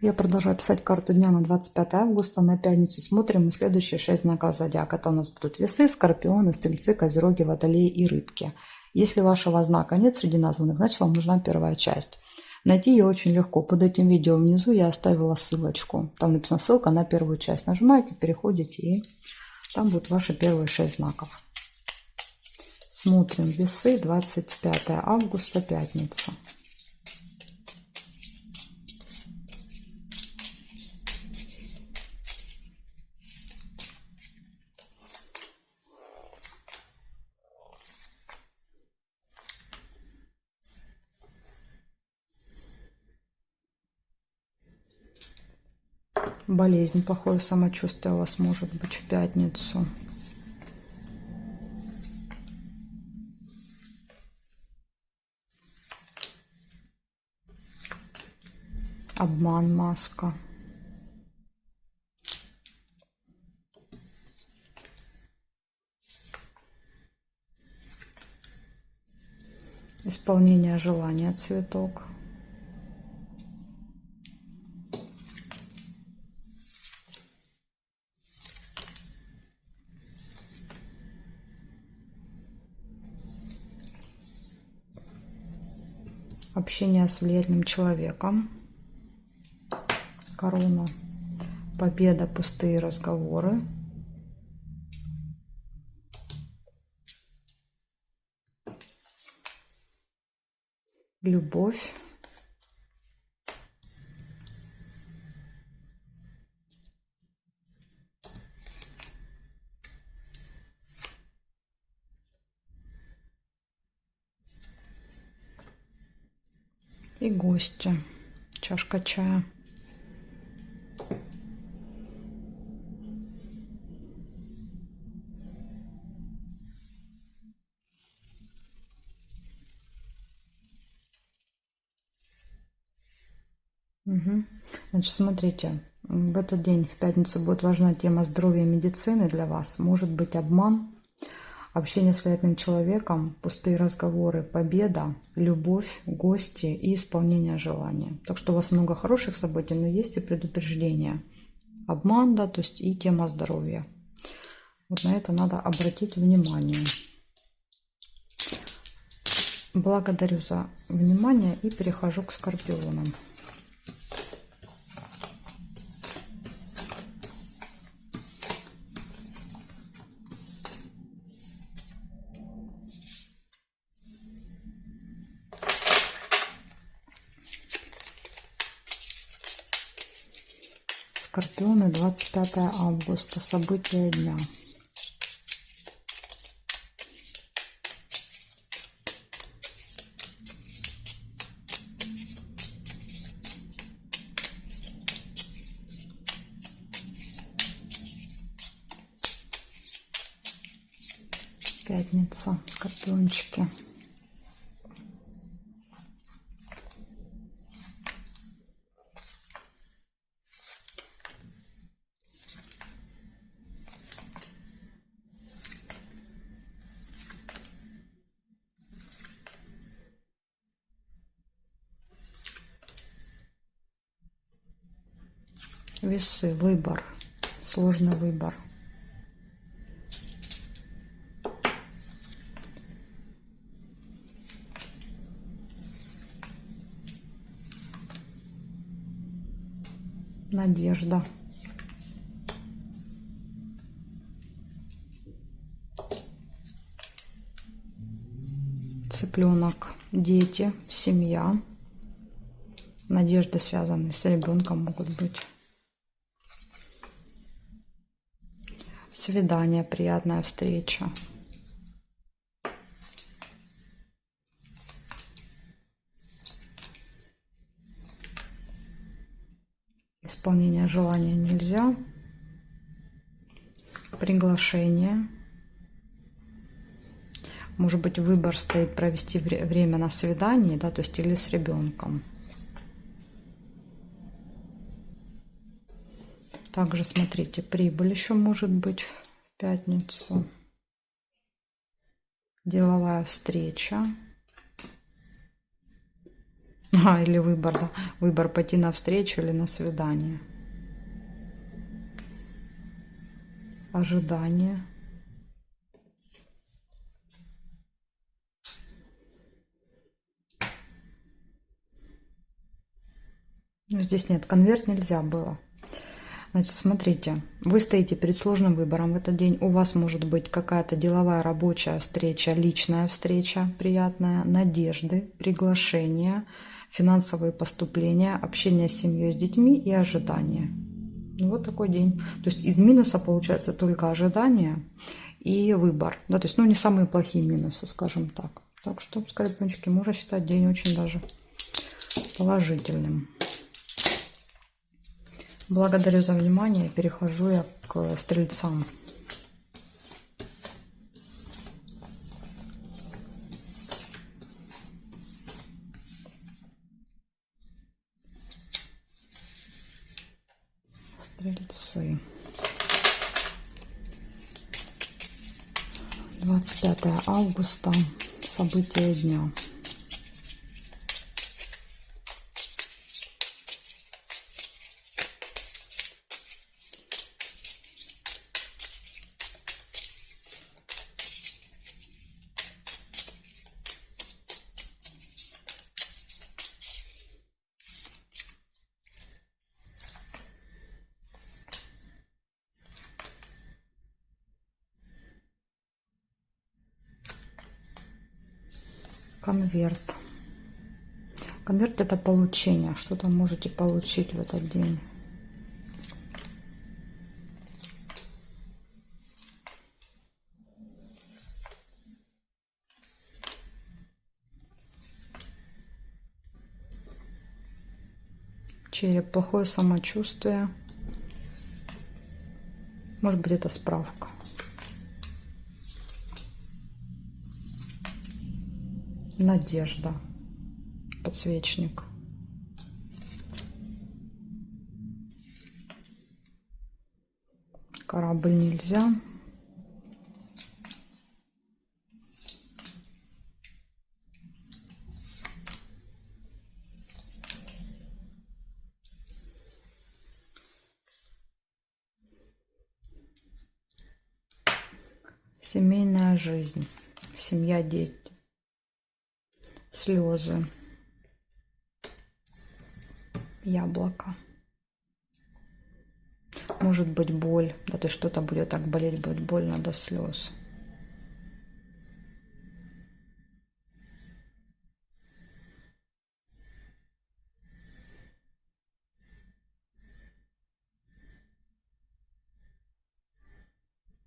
Я продолжаю писать карту дня на 25 августа, на пятницу. Смотрим и следующие 6 знаков зодиака. Это у нас будут весы, скорпионы, стрельцы, козероги, водолеи и рыбки. Если вашего знака нет среди названных, значит вам нужна первая часть. Найти ее очень легко. Под этим видео внизу я оставила ссылочку. Там написана ссылка на первую часть. Нажимаете, переходите, и там будут ваши первые 6 знаков. Смотрим весы, 25 августа, пятница. Болезнь, плохое самочувствие у вас может быть в пятницу. Обман, маска. Исполнение желания, цветок. Общение с влиятельным человеком. Корона. Победа, пустые разговоры. Любовь. И гости. Чашка чая. Значит, смотрите, в этот день, в пятницу, будет важна тема здоровья и медицины для вас. Может быть обман, общение с влиятельным человеком, пустые разговоры, победа, любовь, гости и исполнение желания. Так что у вас много хороших событий, но есть и предупреждения. Обман, да, то есть и тема здоровья. Вот на это надо обратить внимание. Благодарю за внимание и перехожу к скорпионам. Скорпионы, 25 августа, события дня. Пятница, скорпиончики. Весы, выбор, сложный выбор. Надежда. Цыпленок, дети, семья. Надежды, связанные с ребенком, могут быть. Свидание, приятная встреча. Исполнение желания нельзя. Приглашение. Может быть, выбор стоит провести время на свидании, да, то есть или с ребенком. Также, смотрите, прибыль еще может быть в пятницу. Деловая встреча. Или выбор, да. Выбор пойти на встречу или на свидание. Ожидание. Ну, здесь нет, конверт нельзя было. Значит, смотрите, вы стоите перед сложным выбором в этот день. У вас может быть какая-то деловая, рабочая встреча, личная встреча приятная, надежды, приглашения, финансовые поступления, общение с семьей, с детьми и ожидания. Ну, вот такой день. То есть из минуса получается только ожидание и выбор. Да, то есть, ну, не самые плохие минусы, скажем так. Так что, скорпиончики, можно считать день очень даже положительным. Благодарю за внимание. Перехожу я к стрельцам. Стрельцы. 25 августа. События дня. Конверт. Конверт — это получение. Что-то можете получить в этот день. Череп. Плохое самочувствие. Может быть, это справка. Надежда. Подсвечник. Корабль нельзя. Семейная жизнь. Семья, дети. Слезы. Яблоко. Может быть боль. Да, то есть что-то будет так болеть, будет больно до слез.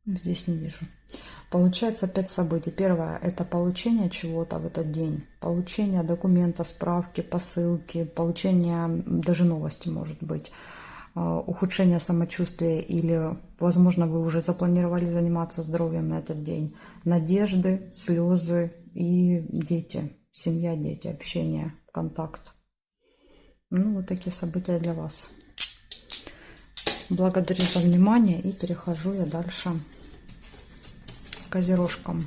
Здесь не вижу. Получается 5 событий. Первое — это получение чего-то в этот день. Получение документа, справки, посылки, получение даже новости, может быть. Ухудшение самочувствия или, возможно, вы уже запланировали заниматься здоровьем на этот день. Надежды, слезы и дети. Семья, дети, общение, контакт. Ну, вот такие события для вас. Благодарю за внимание и перехожу я дальше к козерожкам.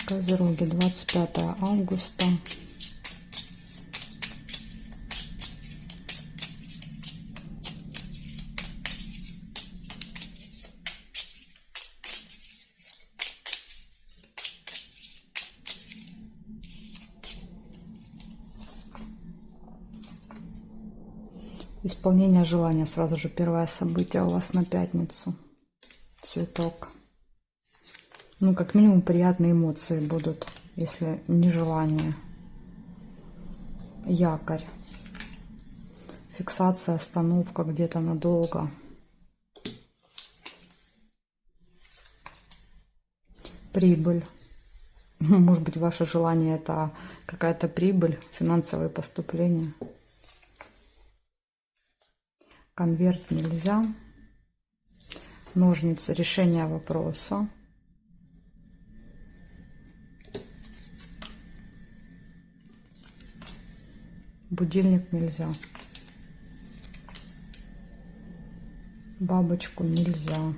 Козероги, 25 августа. Исполнение желания. Сразу же первое событие у вас на пятницу. Цветок. Ну, как минимум, приятные эмоции будут, если не желание. Якорь. Фиксация, остановка где-то надолго. Прибыль. Может быть, ваше желание — это какая-то прибыль, финансовые поступления. Конверт нельзя. Ножницы. Решение вопроса. Будильник нельзя. Бабочку нельзя.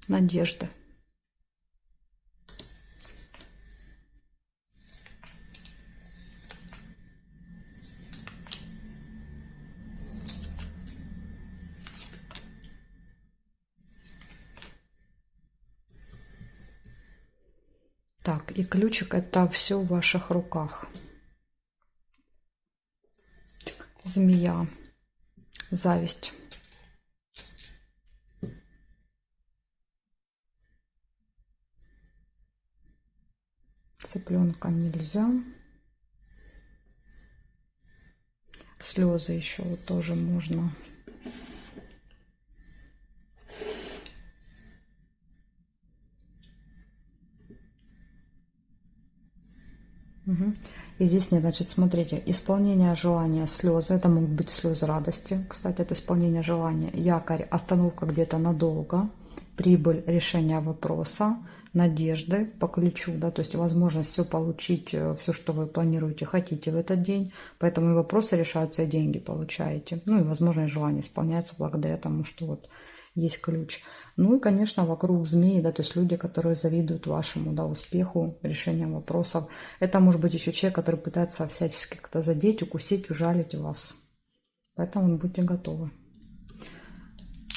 Надежда. Так, и ключик — это все в ваших руках. Змея. Зависть. Цыпленка нельзя. Слезы еще вот тоже можно. Угу. И здесь нет, значит, смотрите, исполнение желания, слезы, это могут быть слезы радости, кстати, это исполнение желания, якорь, остановка где-то надолго, прибыль, решение вопроса, надежды по ключу, да, то есть возможность все получить, все, что вы планируете, хотите в этот день, поэтому и вопросы решаются, и деньги получаете, ну и возможность желания исполняется благодаря тому, что вот есть ключ. Ну и, конечно, вокруг змеи, да, то есть люди, которые завидуют вашему, да, успеху, решению вопросов. Это может быть еще человек, который пытается всячески как-то задеть, укусить, ужалить вас. Поэтому будьте готовы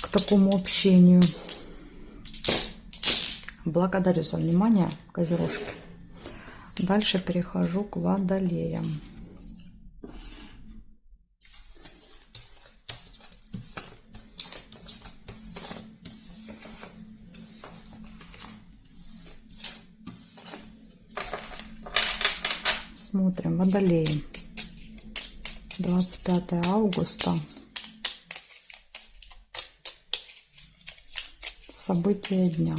к такому общению. Благодарю за внимание, козерожки. Дальше перехожу к водолеям. Смотрим, водолеи. 25 августа. События дня.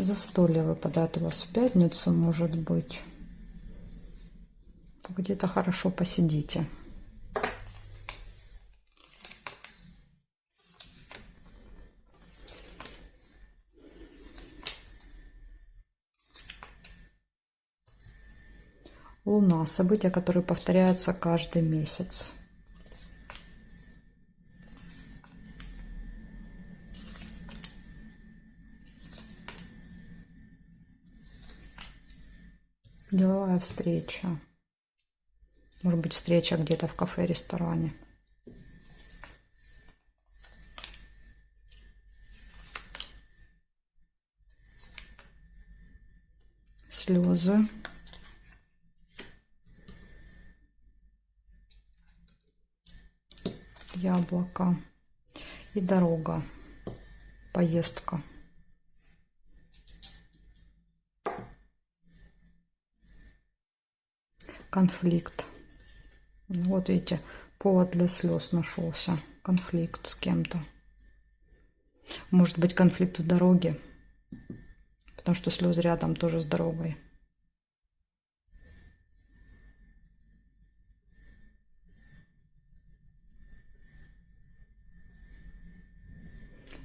Застолье выпадает у вас в пятницу, может быть. Где-то хорошо посидите. Луна. События, которые повторяются каждый месяц. Деловая встреча. Может быть, встреча где-то в кафе, ресторане. Слезы. Яблоко. И дорога. Поездка. Конфликт. Вот видите, повод для слез нашелся. Конфликт с кем-то. Может быть, конфликт в дороге, потому что слезы рядом тоже с дорогой.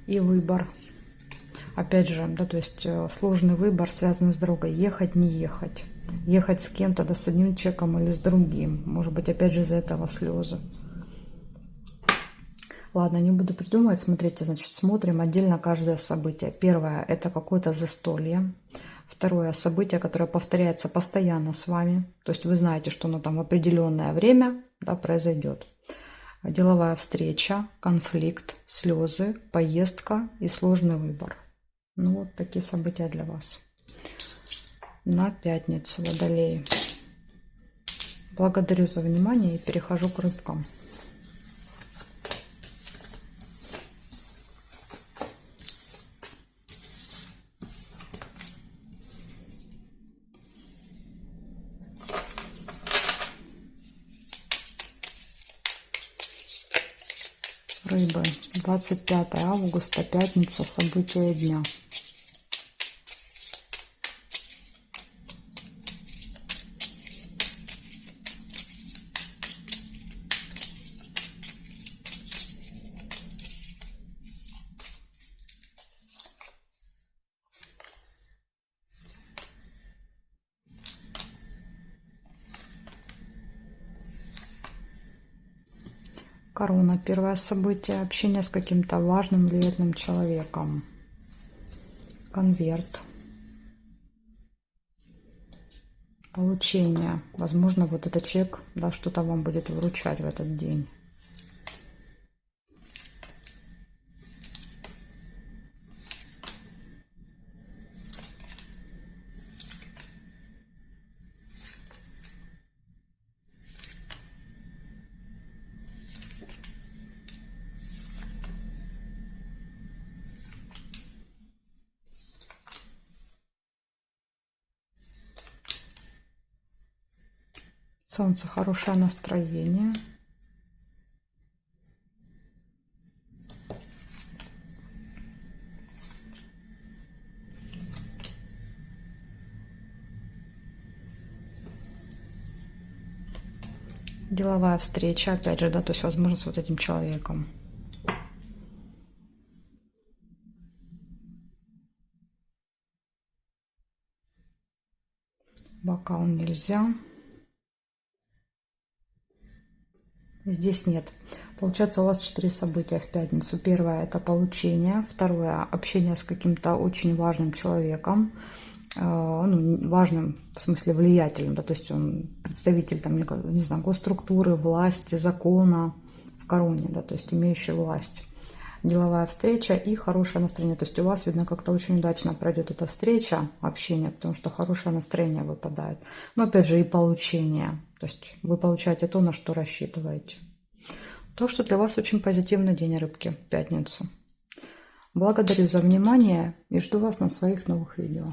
И выбор. Опять же, да, то есть сложный выбор, связанный с дорогой. Ехать, не ехать. Ехать с кем-то, да, с одним человеком или с другим. Может быть, опять же, из-за этого слезы. Ладно, не буду придумывать. Смотрите, значит, смотрим отдельно каждое событие. Первое – это какое-то застолье. Второе – событие, которое повторяется постоянно с вами. То есть вы знаете, что оно там в определенное время, да, произойдет. Деловая встреча, конфликт, слезы, поездка и сложный выбор. Ну вот такие события для вас. На пятницу, водолеи. Благодарю за внимание и перехожу к рыбкам. Рыбы, 25 августа, пятница, события дня. Корона. Первое событие. Общение с каким-то важным, влиятельным человеком. Конверт. Получение. Возможно, вот этот человек, да, что-то вам будет вручать в этот день. Солнце, хорошее настроение. Деловая встреча, опять же, да, то есть, возможно, с вот этим человеком. Бокал нельзя. Здесь нет. Получается, у вас 4 события в пятницу. Первое – это получение. Второе – общение с каким-то очень важным человеком. Ну, важным, в смысле влиятельным. Да, то есть он представитель, там, не знаю, госструктуры, власти, закона в короне, да, то есть имеющий власть. Деловая встреча и хорошее настроение. То есть у вас, видно, как-то очень удачно пройдет эта встреча, общение, потому что хорошее настроение выпадает. Но опять же и получение. То есть вы получаете то, на что рассчитываете. Так что для вас очень позитивный день, рыбки, в пятницу. Благодарю за внимание и жду вас на своих новых видео.